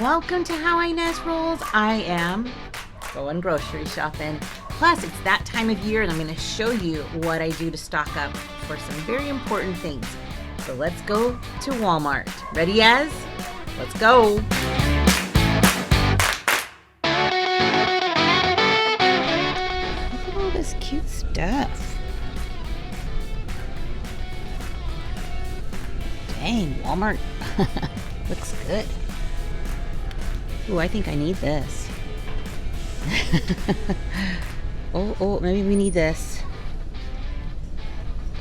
Welcome to How Ines Rolls. I am going grocery shopping. Plus, it's that time of year and I'm going to show you what I do to stock up for some very important things. So let's go to Walmart. Ready, Ez? Let's go. Look at all this cute stuff. Dang, Walmart looks good. Ooh, I think I need this. Oh, maybe we need this.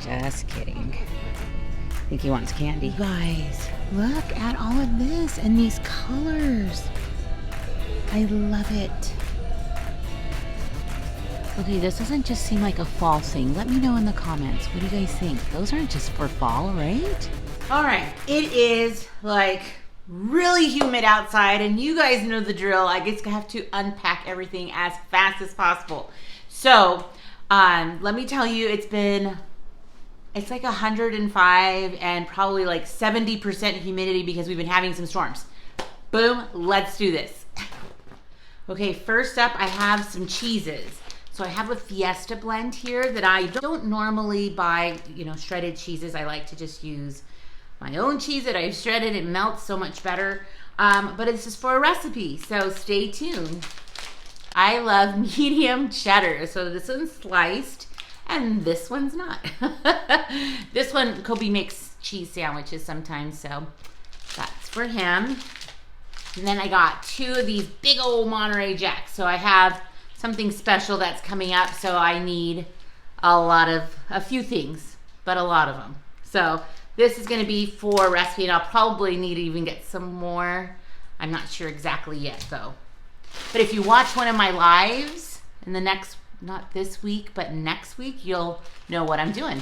Just kidding. I think he wants candy. You guys, look at all of this and these colors. I love it. Okay, this doesn't just seem like a fall thing. Let me know in the comments. What do you guys think? Those aren't just for fall, right? All right, it is like really humid outside and you guys know the drill. I guess I have to unpack everything as fast as possible. So let me tell you, it's like 105 and probably like 70% humidity because we've been having some storms. Boom, let's do this. Okay, first up I have some cheeses. So I have a Fiesta blend here that I don't normally buy, shredded cheeses. I like to just use my own cheese that I've shredded. It melts so much better. But this is for a recipe, so stay tuned. I love medium cheddar. So this one's sliced and this one's not. This one, Kobe makes cheese sandwiches sometimes, so that's for him. And then I got 2 of these big old Monterey Jacks. So I have something special that's coming up, so I need a few things, but a lot of them. So this is going to be for a recipe, and I'll probably need to even get some more. I'm not sure exactly yet, though. But if you watch one of my lives in the next, not this week, but next week, you'll know what I'm doing.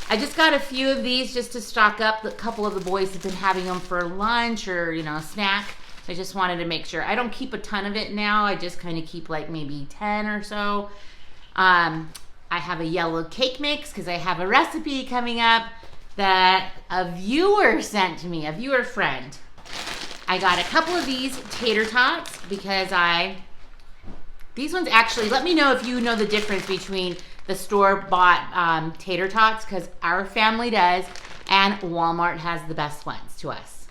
I just got a few of these just to stock up. A couple of the boys have been having them for lunch or, a snack. I just wanted to make sure. I don't keep a ton of it now. I just kind of keep like maybe 10 or so. I have a yellow cake mix because I have a recipe coming up that a viewer sent to me, a viewer friend. I got a couple of these tater tots because these ones actually, let me know if you know the difference between the store-bought tater tots, because our family does, and Walmart has the best ones to us.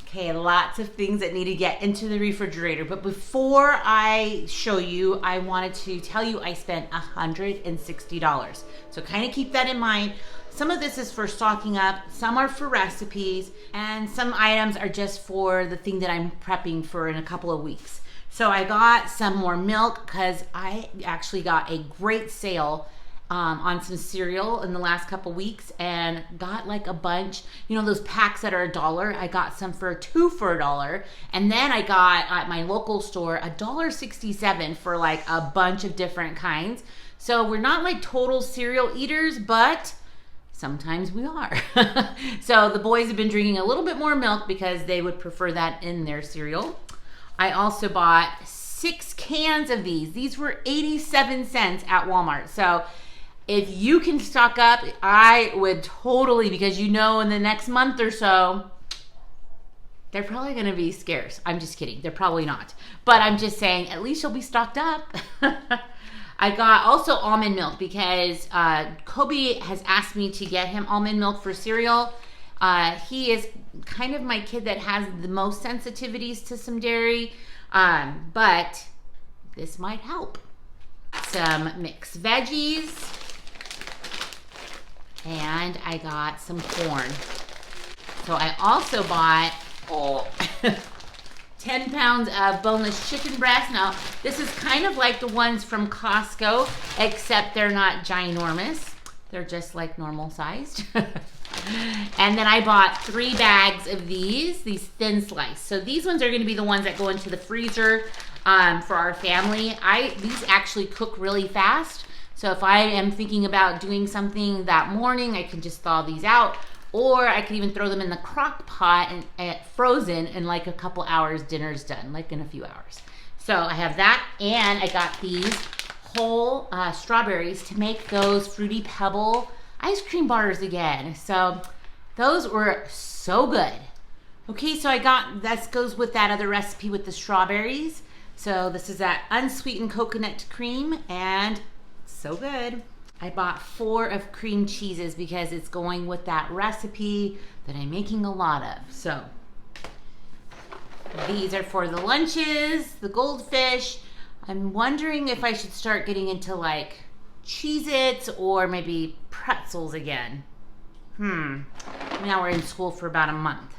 Okay, lots of things that need to get into the refrigerator. But before I show you, I wanted to tell you I spent $160. So kind of keep that in mind. Some of this is for stocking up, some are for recipes, and some items are just for the thing that I'm prepping for in a couple of weeks. So I got some more milk because I actually got a great sale on some cereal in the last couple weeks and got like a bunch, those packs that are $1. I got some for 2 for $1. And then I got at my local store $1.67 for like a bunch of different kinds. So we're not like total cereal eaters, but sometimes we are. So the boys have been drinking a little bit more milk because they would prefer that in their cereal. I also bought 6 cans of these. These were 87 cents at Walmart. So if you can stock up, I would totally, because in the next month or so, they're probably going to be scarce. I'm just kidding. They're probably not. But I'm just saying, at least you'll be stocked up. I got also almond milk because Kobe has asked me to get him almond milk for cereal. He is kind of my kid that has the most sensitivities to some dairy, but this might help. Some mixed veggies, and I got some corn. So I also bought 10 pounds of boneless chicken breast. Now, this is kind of like the ones from Costco, except they're not ginormous. They're just like normal sized. And then I bought 3 bags of these thin slice. So these ones are going to be the ones that go into the freezer for our family. These actually cook really fast. So if I am thinking about doing something that morning, I can just thaw these out. Or I could even throw them in the crock pot and frozen in like a couple hours, dinner's done, like in a few hours. So I have that, and I got these whole strawberries to make those Fruity Pebble ice cream bars again. So those were so good. Okay, so I got, this goes with that other recipe with the strawberries. So this is that unsweetened coconut cream, and so good. I bought 4 of cream cheeses because it's going with that recipe that I'm making a lot of. So these are for the lunches, the goldfish. I'm wondering if I should start getting into like Cheez-Its or maybe pretzels again. Now we're in school for about a month.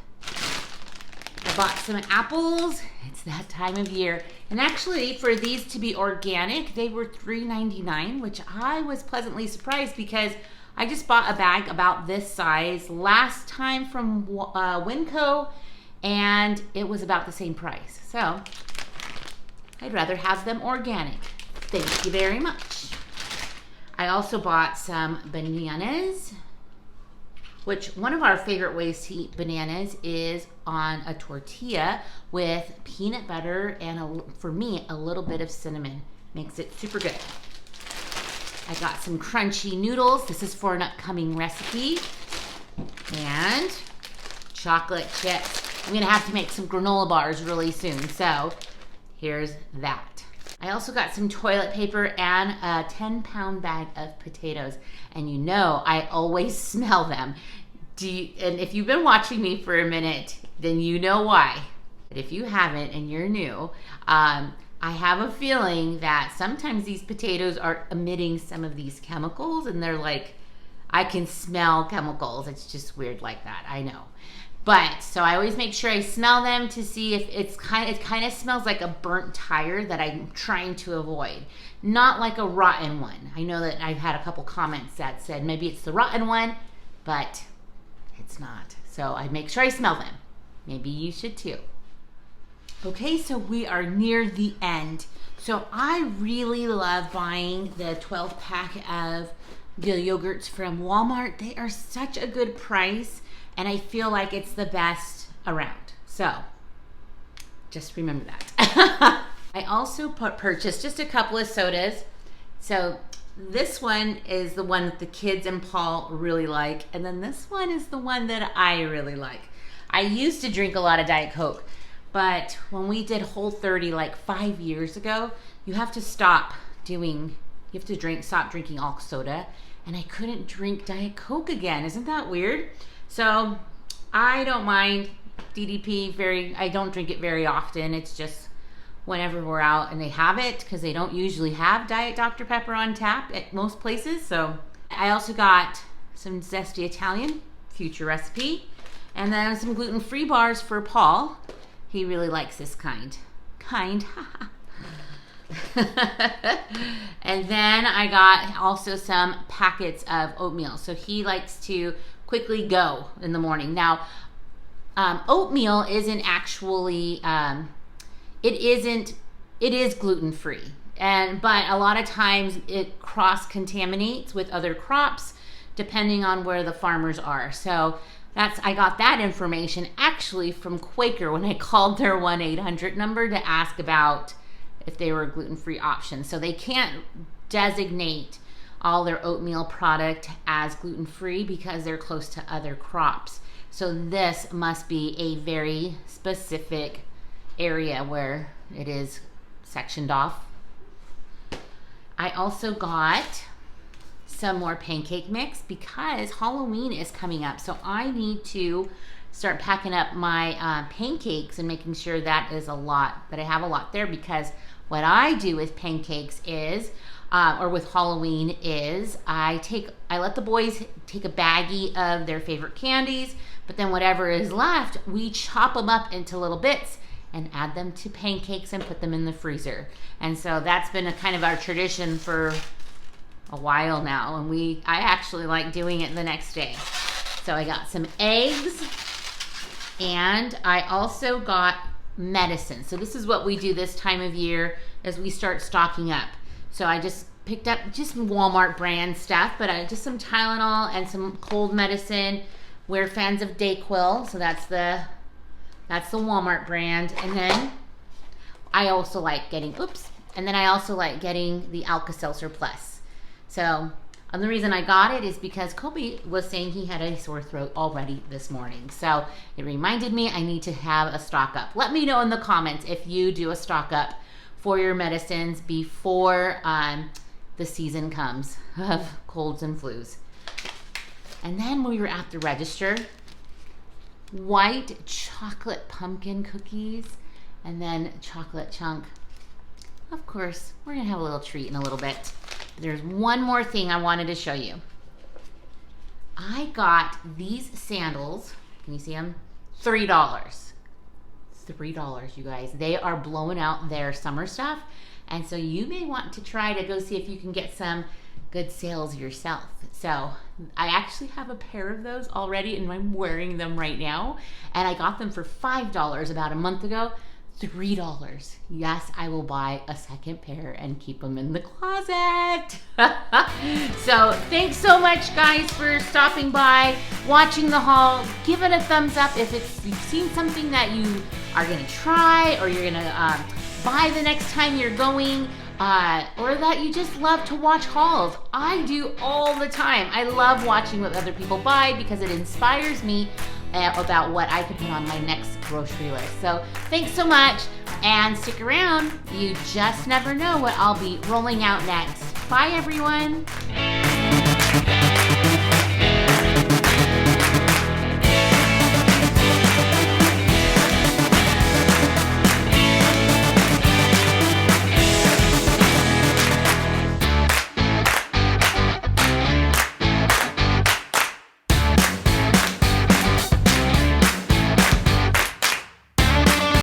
I bought some apples. It's that time of year. And actually, for these to be organic, they were $3.99, which I was pleasantly surprised because I just bought a bag about this size last time from Winco, and it was about the same price. So I'd rather have them organic. Thank you very much. I also bought some bananas, which one of our favorite ways to eat bananas is on a tortilla with peanut butter and, for me, a little bit of cinnamon. Makes it super good. I got some crunchy noodles. This is for an upcoming recipe. And chocolate chips. I'm gonna have to make some granola bars really soon, so here's that. I also got some toilet paper and a 10-pound bag of potatoes. And you know, I always smell them. And if you've been watching me for a minute, then you know why. But if you haven't and you're new, I have a feeling that sometimes these potatoes are emitting some of these chemicals, and they're like, I can smell chemicals. It's just weird like that, I know. But, so I always make sure I smell them to see if it kind of smells like a burnt tire that I'm trying to avoid. Not like a rotten one. I know that I've had a couple comments that said maybe it's the rotten one, but it's not. So I make sure I smell them. Maybe you should too. Okay, so we are near the end. So I really love buying the 12-pack of the yogurts from Walmart. They are such a good price, and I feel like it's the best around. So just remember that. I also purchased just a couple of sodas. So this one is the one that the kids and Paul really like, and then this one is the one that I really like. I used to drink a lot of Diet Coke, but when we did Whole30 like 5 years ago, you have to stop drinking all soda, and I couldn't drink Diet Coke again. Isn't that weird? So I don't mind DDP I don't drink it very often. It's just whenever we're out and they have it, because they don't usually have Diet Dr. Pepper on tap at most places. So I also got some Zesty Italian, future recipe, and then some gluten-free bars for Paul. He really likes this kind. And then I got also some packets of oatmeal. So he likes to quickly go in the morning. Now, oatmeal isn't actually, it is gluten-free. But a lot of times it cross-contaminates with other crops depending on where the farmers are. So I got that information actually from Quaker when I called their 1-800 number to ask about if they were a gluten-free option. So they can't designate all their oatmeal product as gluten-free because they're close to other crops. So this must be a very specific area where it is sectioned off. I also got some more pancake mix because Halloween is coming up. So I need to start packing up my pancakes and making sure that I have a lot there, because what I do with pancakes is, or with Halloween is, I let the boys take a baggie of their favorite candies, but then whatever is left, we chop them up into little bits and add them to pancakes and put them in the freezer. And so that's been a kind of our tradition for a while now, and I actually like doing it the next day. So I got some eggs, and I also got medicine. So this is what we do this time of year as we start stocking up. So I just picked up just Walmart brand stuff, but just some Tylenol and some cold medicine. We're fans of Dayquil, so that's the Walmart brand. And then I also like getting the Alka-Seltzer Plus. So And the reason I got it is because Kobe was saying he had a sore throat already this morning. So it reminded me I need to have a stock up. Let me know in the comments if you do a stock up for your medicines before the season comes of colds and flus. And then we were at the register, white chocolate pumpkin cookies, and then chocolate chunk. Of course, we're gonna have a little treat in a little bit. There's one more thing I wanted to show you. I got these sandals, can you see them? $3. $3, you guys. They are blowing out their summer stuff. And so you may want to try to go see if you can get some good sales yourself. So I actually have a pair of those already and I'm wearing them right now. And I got them for $5 about a month ago. $3. Yes, I will buy a second pair and keep them in the closet. So thanks so much, guys, for stopping by, watching the haul. Give it a thumbs up if you've seen something that you are gonna try or you're gonna buy the next time you're going, or that you just love to watch hauls. I do all the time. I love watching what other people buy because it inspires me about what I could put on my next grocery list. So thanks so much and stick around. You just never know what I'll be rolling out next. Bye, everyone.